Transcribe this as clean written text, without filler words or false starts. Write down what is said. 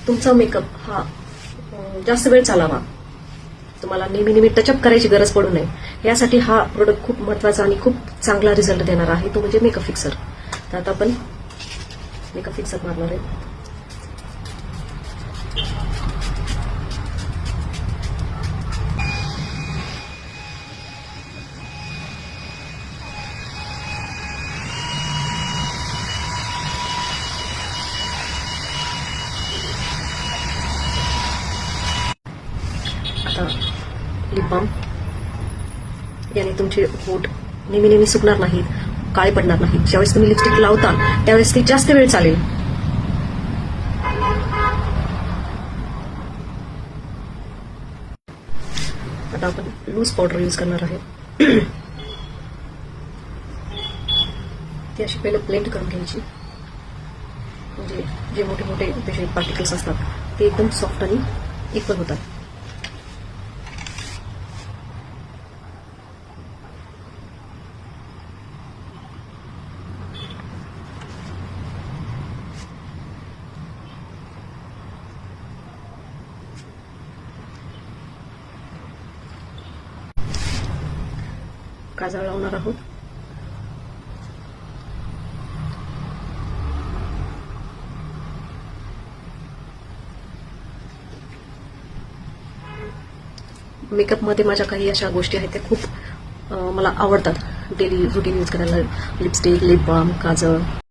तुमचा मेकअप हा जास्त वेळ चालावा, तुम्हाला नेहमी नेहमी टचअप करायची गरज पडू नये, यासाठी हा प्रोडक्ट खूप महत्वाचा आणि खूप चांगला रिझल्ट देणार आहे, तो म्हणजे मेकअप फिक्सर. तर आता आपण मेकअप फिक्सर मारणार आहे. आता लिप बाम, याने तुमचे होठ नेहमी नेहमी सुकणार नाहीत, काळे पडणार नाहीत. ज्यावेळेस तुम्ही लिपस्टिक लावता त्यावेळेस ती जास्त वेळ चालेल. आता आपण लूज पावडर यूज करणार आहे. ती अशी पहिलं ब्लेंड करून घ्यायची, म्हणजे जे मोठे मोठे त्याचे पार्टिकल्स असतात ते एकदम सॉफ्ट आणि इक्वल होतात. काजळ लावणार आहोत. मेकअपमध्ये माझ्या काही अशा गोष्टी आहेत त्या खूप मला आवडतात डेली रुटीन यूज करायला. लिपस्टिक, लिप बाम, काजळ.